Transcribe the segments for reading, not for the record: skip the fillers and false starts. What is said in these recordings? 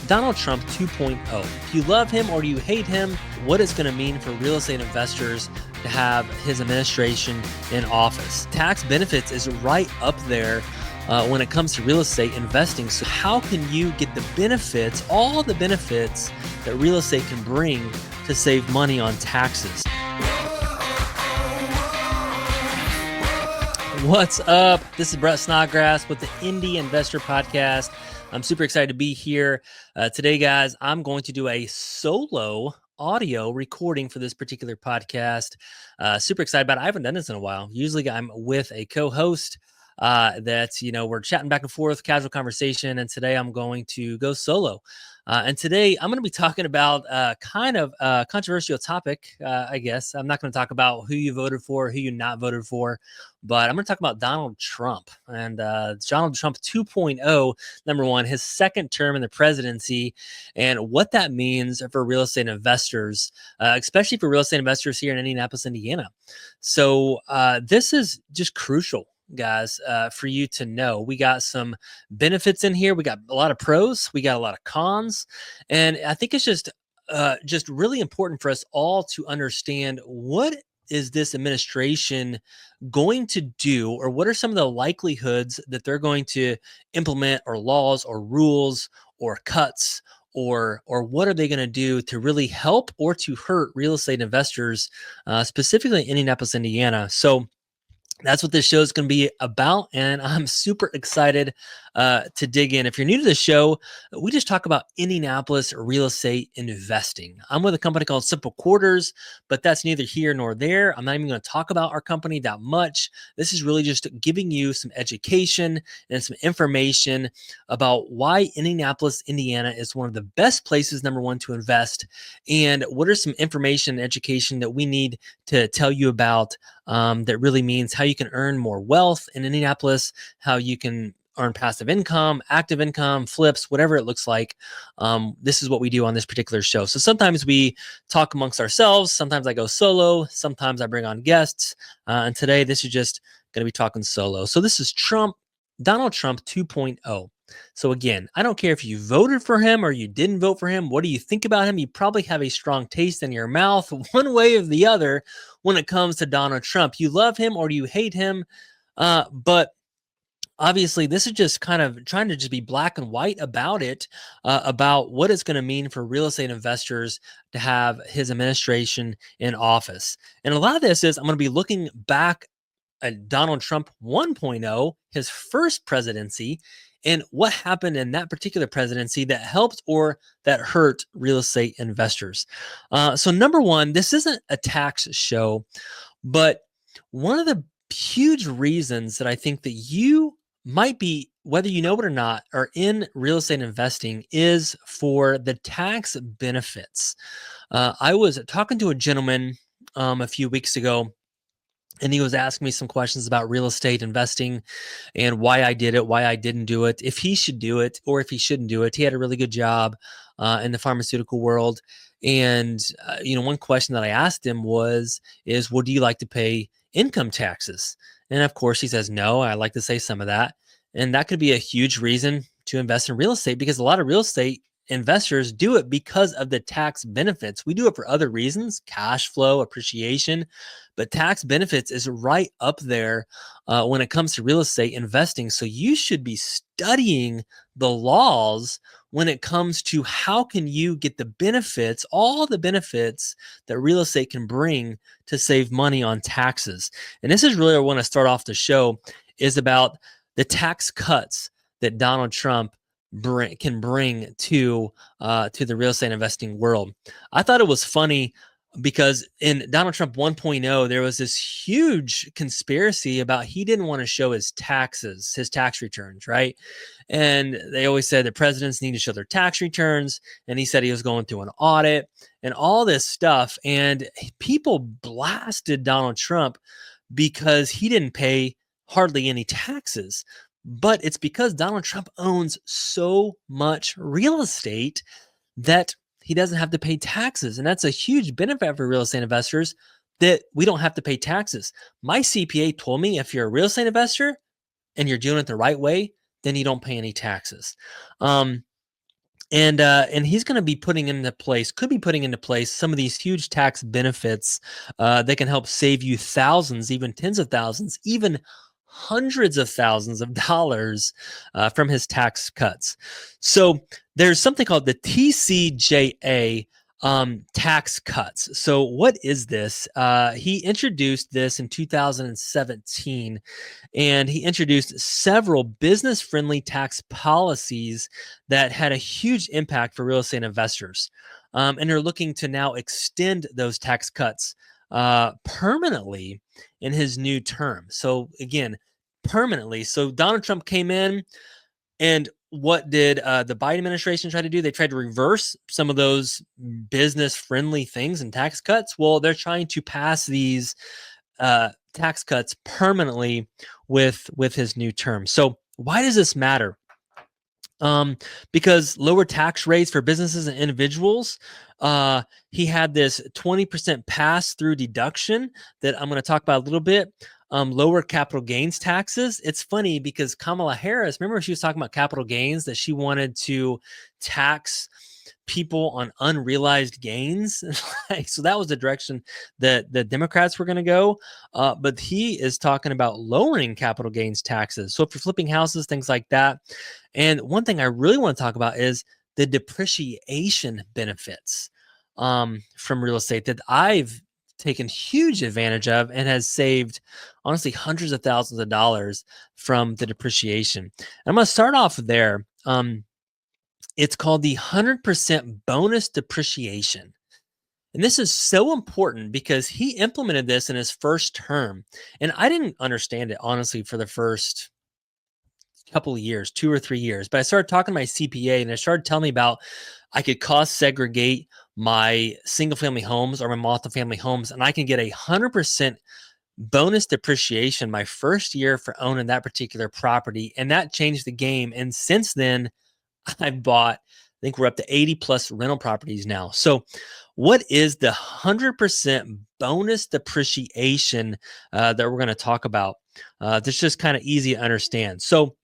Donald Trump 2.0. If you love him or you hate him, what it's going to mean for real estate investors to have his administration in office. Tax benefits is right up there when it comes to real estate investing. So how can you get the benefits, all the benefits that real estate can bring to save money on taxes? What's up? This is Brett Snodgrass with the Indy Investor Podcast. I'm super excited to be here. Today, guys, I'm going to do a solo audio recording for this particular podcast. Super excited about it. I haven't done this in a while. Usually I'm with a co-host we're chatting back and forth, casual conversation. And today I'm going to go solo. And today I'm going to be talking about kind of a controversial topic, I guess. I'm not going to talk about who you voted for, who you not voted for, but I'm going to talk about Donald Trump and Donald Trump 2.0, number one, his second term in the presidency, and what that means for real estate investors, especially for real estate investors here in Indianapolis, Indiana. So this is just crucial, guys, for you to know. We got some benefits in here. We got a lot of pros. We got a lot of cons. And I think it's just really important for us all to understand, what is this administration going to do, or what are some of the likelihoods that they're going to implement, or laws or rules or cuts, or what are they going to do to really help or to hurt real estate investors, specifically in Indianapolis, Indiana. So that's what this show is going to be about, and I'm super excited to dig in. If you're new to the show, we just talk about Indianapolis real estate investing. I'm with a company called Simple Quarters, but that's neither here nor there. I'm not even going to talk about our company that much. This is really just giving you some education and some information about why Indianapolis, Indiana is one of the best places, number one, to invest, and what are some information and education that we need to tell you about that really means how you can earn more wealth in Indianapolis, how you can earn passive income, active income, flips, whatever it looks like. This is what we do on this particular show. So sometimes we talk amongst ourselves. Sometimes I go solo. Sometimes I bring on guests. And today, this is just going to be talking solo. So this is Donald Trump 2.0. So again, I don't care if you voted for him or you didn't vote for him. What do you think about him? You probably have a strong taste in your mouth one way or the other when it comes to Donald Trump. You love him or you hate him. But obviously, this is just kind of trying to just be black and white about it, about what it's going to mean for real estate investors to have his administration in office. And a lot of this is, I'm going to be looking back at Donald Trump 1.0, his first presidency, and what happened in that particular presidency that helped or that hurt real estate investors. So number one, this isn't a tax show, but one of the huge reasons that I think that you might be, whether you know it or not, are in real estate investing is for the tax benefits. I was talking to a gentleman a few weeks ago, and he was asking me some questions about real estate investing and why I did it, why I didn't do it, if he should do it or if he shouldn't do it. He had a really good job in the pharmaceutical world. And, one question that I asked him is, well, do you like to pay income taxes? And of course he says, no, I like to say some of that. And that could be a huge reason to invest in real estate, because a lot of real estate investors do it because of the tax benefits. We do it for other reasons, cash flow, appreciation, but tax benefits is right up there when it comes to real estate investing. So you should be studying the laws when it comes to how can you get the benefits, all the benefits that real estate can bring to save money on taxes. And this is really where I want to start off the show, is about the tax cuts that Donald Trump can bring to the real estate investing world. I thought it was funny because in Donald Trump 1.0, there was this huge conspiracy about he didn't want to show his taxes, his tax returns, right? And they always said that presidents need to show their tax returns. And he said he was going through an audit and all this stuff. And people blasted Donald Trump because he didn't pay hardly any taxes. But it's because Donald Trump owns so much real estate that he doesn't have to pay taxes. And that's a huge benefit for real estate investors, that we don't have to pay taxes. My CPA told me if you're a real estate investor and you're doing it the right way, then you don't pay any taxes. And he's going to be could be putting into place some of these huge tax benefits that can help save you thousands, even tens of thousands, even hundreds of thousands of dollars from his tax cuts. So there's something called the TCJA tax cuts. So what is this? He introduced this in 2017, and he introduced several business-friendly tax policies that had a huge impact for real estate investors. And they're looking to now extend those tax cuts permanently in his new term. So again, permanently. So Donald Trump came in, and what did the Biden administration try to do? They tried to reverse some of those business-friendly things and tax cuts. Well, they're trying to pass these tax cuts permanently with his new term. So why does this matter? Because lower tax rates for businesses and individuals. He had this 20% pass-through deduction that I'm going to talk about a little bit. Lower capital gains taxes. It's funny because Kamala Harris, remember she was talking about capital gains, that she wanted to tax people on unrealized gains. So that was the direction that the Democrats were going to go. But he is talking about lowering capital gains taxes. So if you're flipping houses, things like that. And one thing I really want to talk about is the depreciation benefits from real estate that I've taken huge advantage of and has saved, honestly, hundreds of thousands of dollars from the depreciation. And I'm going to start off there. It's called the 100% bonus depreciation. And this is so important because he implemented this in his first term. And I didn't understand it, honestly, for the first couple of years, 2 or 3 years. But I started talking to my CPA, and I started telling me about I could cost segregate my single family homes or my multifamily homes, and I can get 100% bonus depreciation my first year for owning that particular property. And that changed the game. And since then, I've bought, I think we're up to 80 plus rental properties now. So what is the 100% bonus depreciation that we're going to talk about? That's just kind of easy to understand. So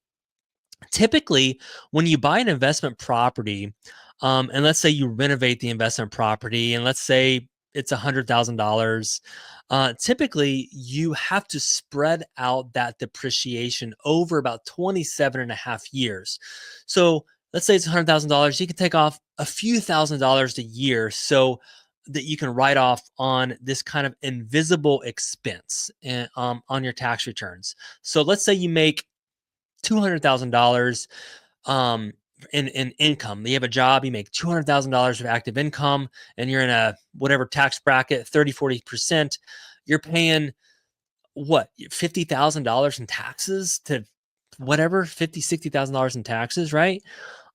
typically, when you buy an investment property, and let's say you renovate the investment property, and let's say it's $100,000, typically you have to spread out that depreciation over about 27 and a half years. So let's say it's $100,000, you can take off a few $1,000s a year so that you can write off on this kind of invisible expense on your tax returns. So let's say you make $200,000 in income. You have a job, you make $200,000 of active income, and you're in a whatever tax bracket, 30-40%. You're paying what, $50,000 in taxes to whatever, $50,000-$60,000 in taxes, right?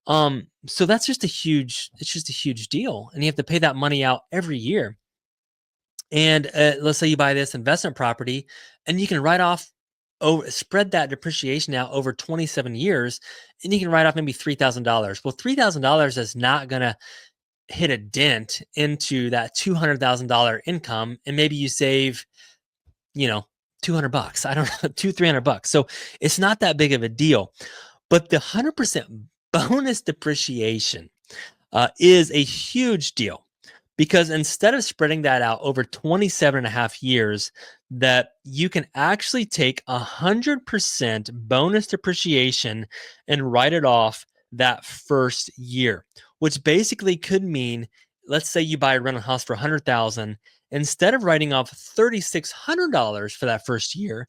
So that's just it's just a huge deal. And you have to pay that money out every year. And let's say you buy this investment property, and you can write off, spread that depreciation out over 27 years, and you can write off maybe $3,000. Well, $3,000 is not going to hit a dent into that $200,000 income, and maybe you save, $200. I don't know, $200-$300. So it's not that big of a deal. But the 100% bonus depreciation is a huge deal. Because instead of spreading that out over 27 and a half years, that you can actually take 100% bonus depreciation and write it off that first year, which basically could mean, let's say you buy a rental house for $100,000, instead of writing off $3,600 for that first year,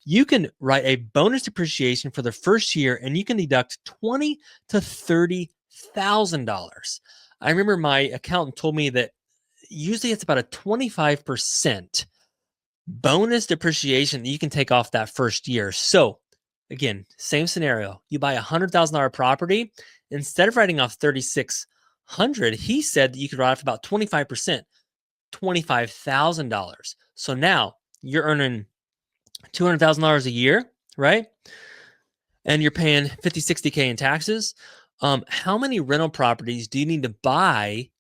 you can write a bonus depreciation for the first year, and you can deduct $20,000 to $30,000. I remember my accountant told me that usually it's about a 25% bonus depreciation that you can take off that first year. So again, same scenario. You buy a $100,000 property, instead of writing off $3,600, he said that you could write off about 25%, $25,000. So now you're earning $200,000 a year, right? And you're paying 50, 60K in taxes. How many rental properties do you need to buy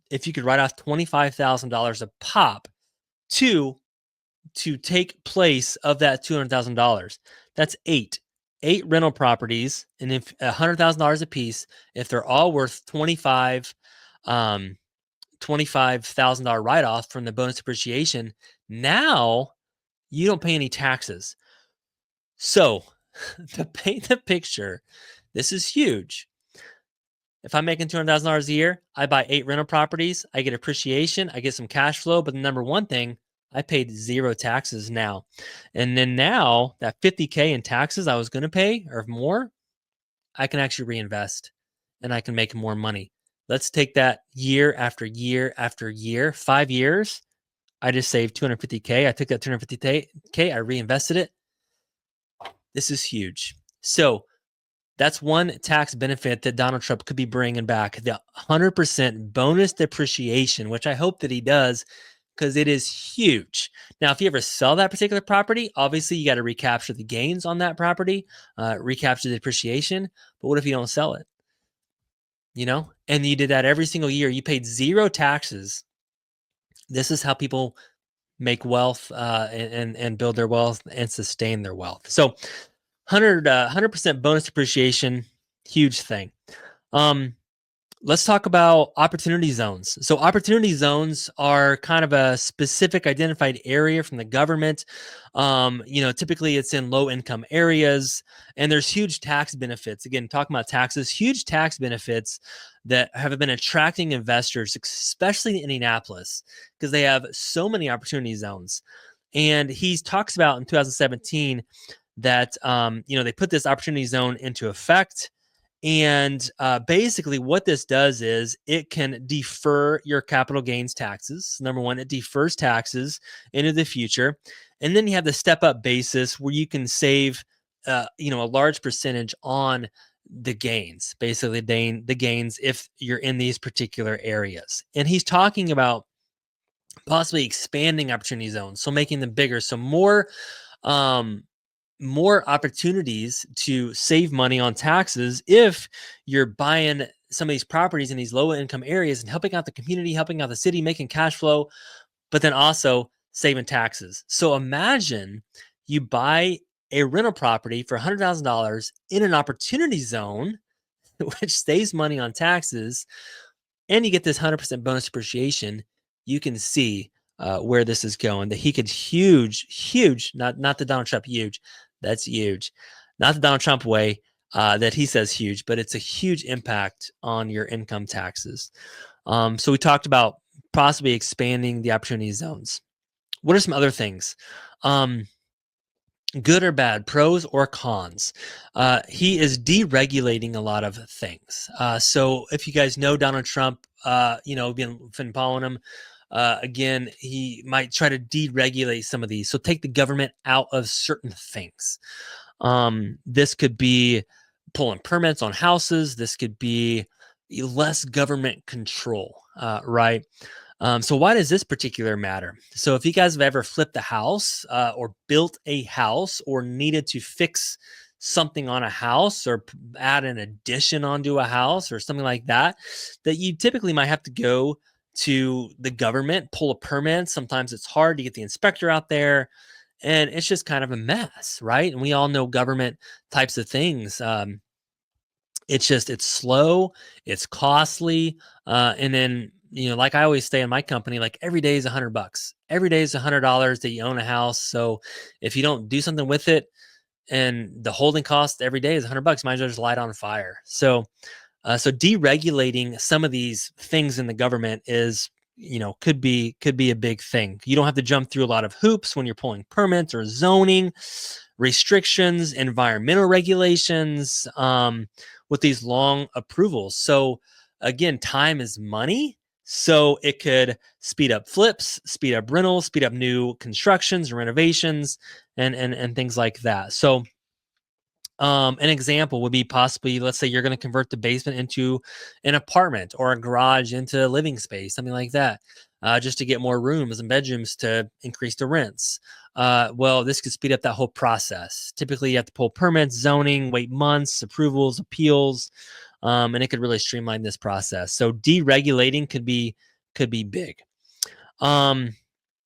if you could write off $25,000 a pop to take place of that $200,000? That's 8. 8 rental properties, and if $100,000 a piece, if they're all worth $25,000 write-off from the bonus depreciation, now you don't pay any taxes. So to paint the picture, this is huge. If I'm making $200,000 a year, I buy 8 rental properties, I get appreciation, I get some cash flow, but the number one thing, I paid 0 taxes now. And then now that $50K in taxes I was going to pay or more, I can actually reinvest and I can make more money. Let's take that year after year after year, 5 years. I just saved $250K. I took that $250K, I reinvested it. This is huge. So that's one tax benefit that Donald Trump could be bringing back, the 100% bonus depreciation, which I hope that he does, because it is huge. Now, if you ever sell that particular property, obviously you got to recapture the gains on that property, recapture the depreciation. But what if you don't sell it? And you did that every single year. You paid 0 taxes. This is how people make wealth and build their wealth and sustain their wealth. So 100% bonus depreciation, huge thing. Let's talk about opportunity zones. So opportunity zones are kind of a specific identified area from the government. Typically it's in low income areas, and there's huge tax benefits. Again, talking about taxes, huge tax benefits that have been attracting investors, especially in Indianapolis, because they have so many opportunity zones. And he talks about in 2017 that they put this opportunity zone into effect. And basically what this does is it can defer your capital gains taxes. Number one, it defers taxes into the future. And then you have the step up basis where you can save a large percentage on the gains, basically the gains if you're in these particular areas. And he's talking about possibly expanding opportunity zones, so making them bigger, so more opportunities to save money on taxes if you're buying some of these properties in these low income areas and helping out the community, helping out the city, making cash flow, but then also saving taxes. So imagine you buy a rental property for $100,000 in an opportunity zone, which saves money on taxes, and you get this 100% bonus depreciation. You can see where this is going, that he could huge, not the Donald Trump huge, that's huge, not the Donald Trump way that he says huge, but it's a huge impact on your income taxes. So we talked about possibly expanding the opportunity zones. What are some other things? Good or bad, pros or cons? He is deregulating a lot of things. So if you guys know Donald Trump, been following him, again, he might try to deregulate some of these. So take the government out of certain things. This could be pulling permits on houses. This could be less government control, right? So why does this particular matter? So if you guys have ever flipped a house or built a house or needed to fix something on a house or add an addition onto a house or something like that, that you typically might have to go to the government, pull a permit. Sometimes it's hard to get the inspector out there, and it's just kind of a mess, right? And we all know government types of things. It's slow, it's costly, and then like I always say in my company, like every day is $100. Every day is $100 that you own a house. So if you don't do something with it, and the holding cost every day is $100, might as well just light on fire. So deregulating some of these things in the government is, could be a big thing. You don't have to jump through a lot of hoops when you're pulling permits or zoning restrictions, environmental regulations, with these long approvals. So again, time is money. So it could speed up flips, speed up rentals, speed up new constructions and renovations, and things like that. So an example would be possibly, let's say you're going to convert the basement into an apartment or a garage into a living space, something like that, just to get more rooms and bedrooms to increase the rents. Well, this could speed up that whole process. Typically, you have to pull permits, zoning, wait months, approvals, appeals, and it could really streamline this process. So deregulating could be big.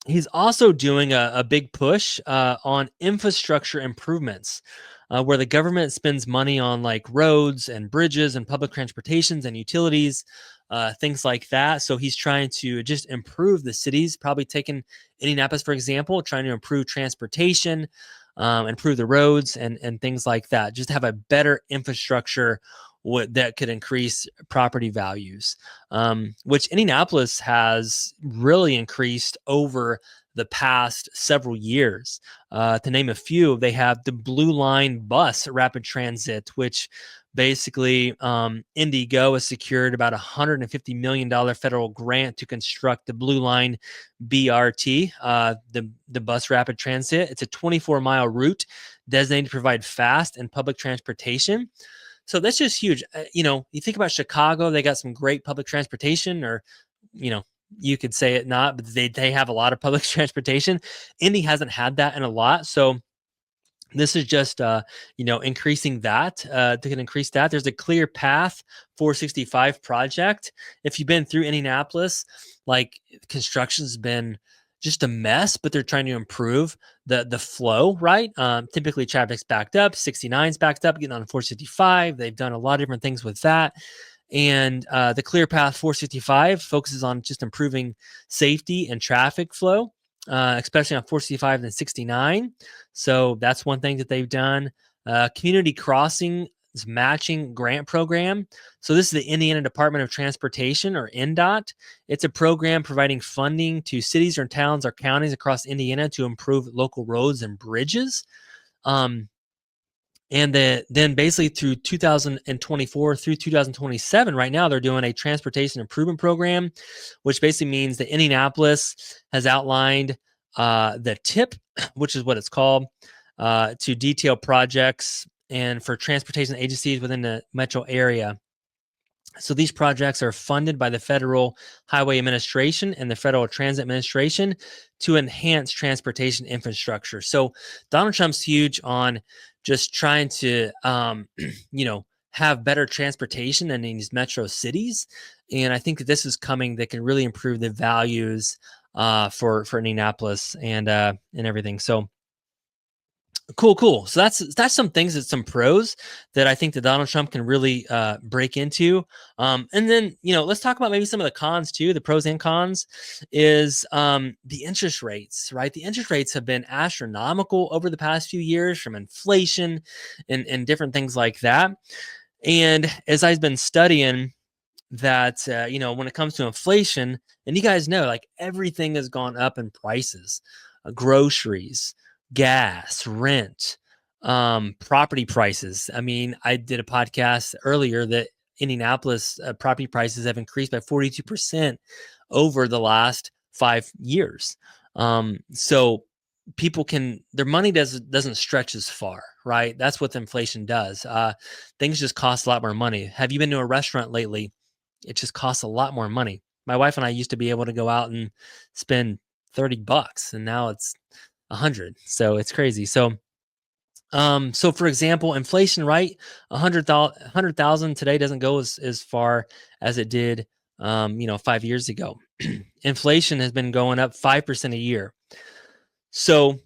He's also doing a big push on infrastructure improvements. where the government spends money on like roads and bridges and public transportations and utilities, things like that. So he's trying to just improve the cities, probably taking Indianapolis, for example, trying to improve transportation, improve the roads and things like that, just have a better infrastructure that could increase property values, which Indianapolis has really increased over the past several years. To name a few, they have the Blue Line bus rapid transit, which basically Indigo has secured about $150 million federal grant to construct the Blue Line BRT, the bus rapid transit. It's a 24-mile route designated to provide fast and public transportation. So that's just huge. You think about Chicago, they got some great public transportation, or, you could say it not, but they have a lot of public transportation. Indy hasn't had that in a lot. So this is just, increasing that, to increase that. There's a clear path 465 project. If you've been through Indianapolis, like construction's been just a mess, but they're trying to improve the flow, right? Typically traffic's backed up, 69's backed up, getting on 465. They've done a lot of different things with that. And the Clear Path 465 focuses on just improving safety and traffic flow, especially on 465 and 69. So that's one thing that they've done. Community Crossing matching grant program. So this is the Indiana Department of Transportation, or INDOT. It's a program providing funding to cities or towns or counties across Indiana to improve local roads and bridges. And then basically through 2024 through 2027, right now they're doing a transportation improvement program, which basically means that Indianapolis has outlined the TIP, which is what it's called, to detail projects and for transportation agencies within the metro area. So these projects are funded by the Federal Highway Administration and the Federal Transit Administration to enhance transportation infrastructure. So Donald Trump's huge on just trying to, have better transportation in these metro cities. And I think that this is coming that can really improve the values for Indianapolis and everything. So cool. So that's some things, that's some pros that I think that Donald Trump can really break into. And then, let's talk about maybe some of the cons too. The pros and cons is the interest rates, right? The interest rates have been astronomical over the past few years from inflation and different things like that. And as I've been studying that, when it comes to inflation, and you guys know, like, everything has gone up in prices, groceries, gas, rent, property prices. I mean, I did a podcast earlier that Indianapolis property prices have increased by 42% over the last 5 years. So their money doesn't stretch as far, right? That's what inflation does. Things just cost a lot more money. Have you been to a restaurant lately? It just costs a lot more money. My wife and I used to be able to go out and spend $30, and now it's 100. So it's crazy. So for example, inflation, right? 100,000 today doesn't go as far as it did, 5 years ago. Inflation has been going up 5% a year. So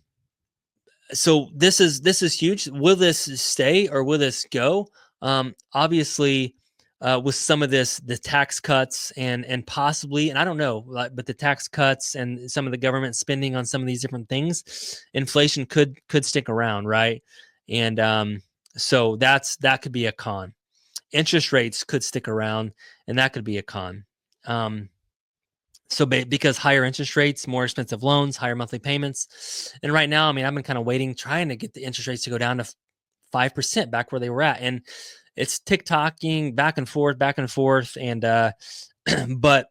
this is huge. Will this stay or will this go? Obviously, with some of the tax cuts and possibly, and I don't know, but the tax cuts and some of the government spending on some of these different things, inflation could stick around, right? And so that could be a con. Interest rates could stick around, and that could be a con. So because higher interest rates, more expensive loans, higher monthly payments, and right now, I mean, I've been kind of waiting, trying to get the interest rates to go down to 5% back where they were at, and it's tick-tocking back and forth, and but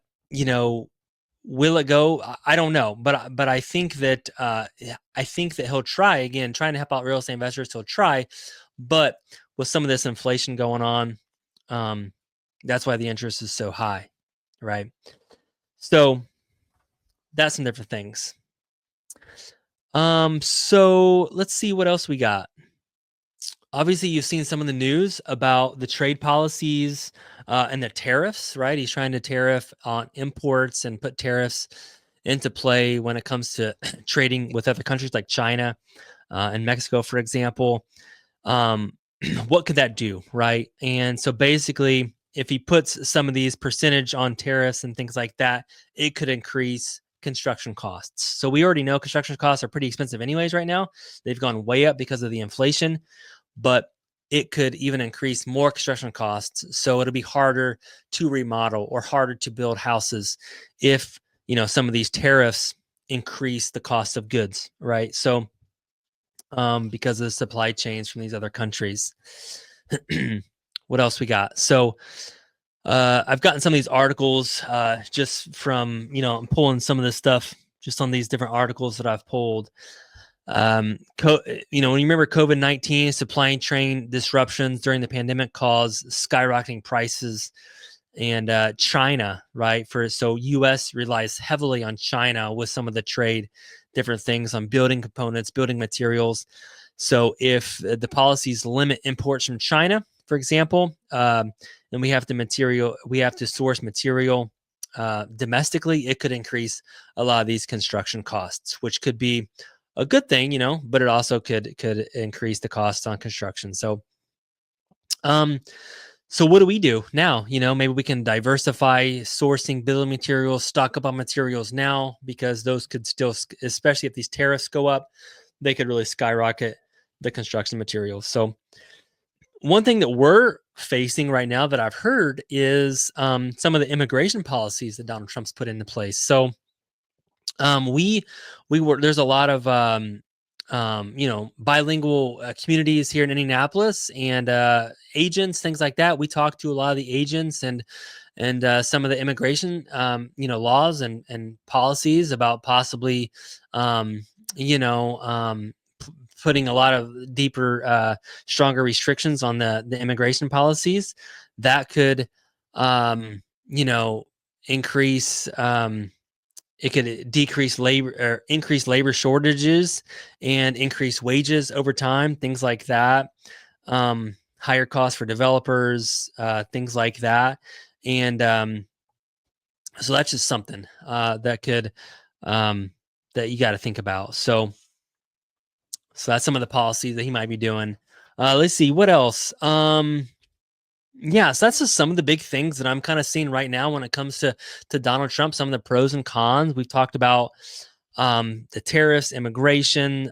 will it go? I don't know, but I think that he'll try again, trying to help out real estate investors. He'll try, but with some of this inflation going on, that's why the interest is so high, right? So that's some different things. So let's see what else we got. Obviously, you've seen some of the news about the trade policies and the tariffs, right? He's trying to tariff on imports and put tariffs into play when it comes to trading with other countries like China and Mexico, for example. um, what could that do, right? And so basically, if he puts some of these percentage on tariffs and things like that, it could increase construction costs. So we already know construction costs are pretty expensive anyways right now. They've gone way up because of the inflation, but it could even increase more construction costs. So it'll be harder to remodel or harder to build houses if, some of these tariffs increase the cost of goods, right? So because of the supply chains from these other countries. What else we got? So I've gotten some of these articles just from, I'm pulling some of this stuff just on these different articles that I've pulled. When you remember COVID-19, supply chain disruptions during the pandemic caused skyrocketing prices, and China, right? So U.S. relies heavily on China with some of the trade, different things on building components, building materials. So if the policies limit imports from China, for example, then we have to source material domestically. It could increase a lot of these construction costs, which could be a good thing, but it also could increase the cost on construction. Um, so what do we do now? Maybe we can diversify sourcing building materials, stock up on materials now, because those could still, especially if these tariffs go up, they could really skyrocket the construction materials. So one thing that we're facing right now that I've heard is some of the immigration policies that Donald Trump's put into place. So we were there's a lot of bilingual communities here in Indianapolis, and agents, things like that. We talked to a lot of the agents and some of the immigration laws and policies about possibly you know putting a lot of deeper stronger restrictions on the immigration policies that could you know increase it could decrease labor or increase labor shortages and increase wages over time, things like that. Higher costs for developers, things like that. And so that's just something that could that you got to think about. So that's some of the policies that he might be doing. Let's see what else. Yeah, so that's just some of the big things that I'm kind of seeing right now when it comes to Donald Trump. Some of the pros and cons we've talked about, the tariffs, immigration,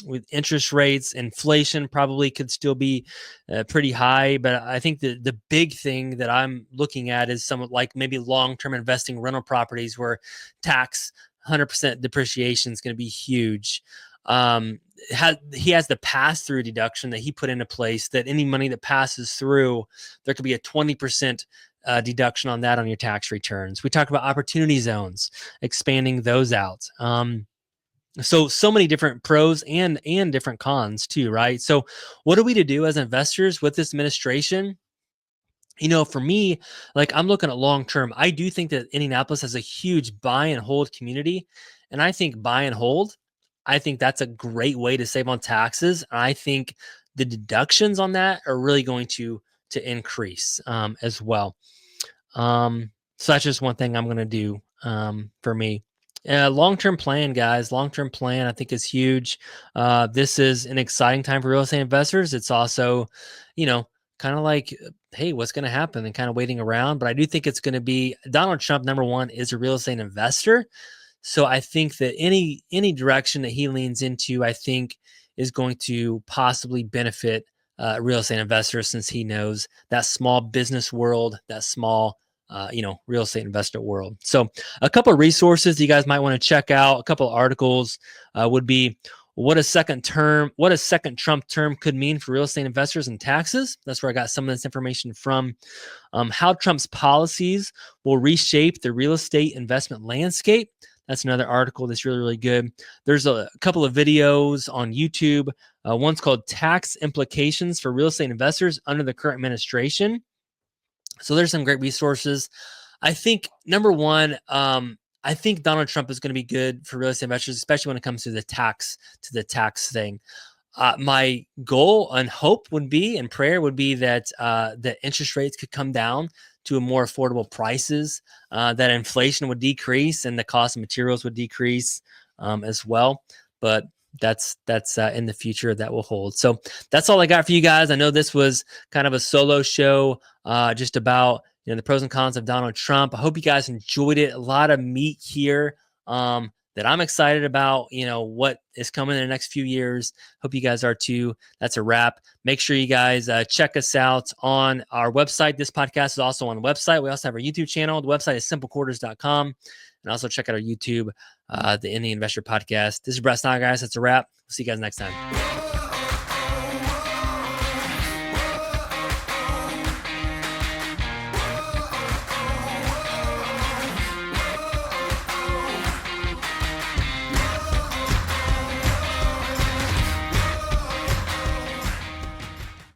with interest rates, inflation probably could still be pretty high. But I think the big thing that I'm looking at is some like maybe long-term investing rental properties where tax 100% depreciation is going to be huge. He has the pass-through deduction that he put into place that any money that passes through, there could be a 20% deduction on that on your tax returns. We talked about opportunity zones, expanding those out. So many different pros and different cons too, right? So what are we to do as investors with this administration? For me, like I'm looking at long term. I do think that Indianapolis has a huge buy and hold community. And I think buy and hold, I think that's a great way to save on taxes. I think the deductions on that are really going to increase as well. So that's just one thing I'm going to do for me. Long-term plan, guys. Long-term plan, I think, is huge. This is an exciting time for real estate investors. It's also, kind of like, hey, what's going to happen, and kind of waiting around. But I do think it's going to be Donald Trump. Number one is a real estate investor, so I think that any direction that he leans into, I think, is going to possibly benefit real estate investors, since he knows that small business world, that small real estate investor world. So a couple of resources you guys might want to check out. A couple of articles would be what a second Trump term could mean for real estate investors and taxes. That's where I got some of this information from. How Trump's policies will reshape the real estate investment landscape. That's another article that's really, really good. There's a couple of videos on YouTube. One's called Tax Implications for Real Estate Investors Under the Current Administration. So there's some great resources. I think number one, I think Donald Trump is going to be good for real estate investors, especially when it comes to the tax thing. My goal and hope would be, and prayer would be, that the interest rates could come down to a more affordable prices, that inflation would decrease and the cost of materials would decrease as well. But that's in the future that will hold. So that's all I got for you guys. I know this was kind of a solo show, just about the pros and cons of Donald Trump. I hope you guys enjoyed it. A lot of meat here that I'm excited about. What is coming in the next few years. Hope you guys are too. That's a wrap. Make sure you guys check us out on our website. This podcast is also on the website. We also have our YouTube channel. The website is simplequarters.com. And also check out our YouTube, the Indy Investor Podcast. This is Snodgrass. That's a wrap. We'll see you guys next time.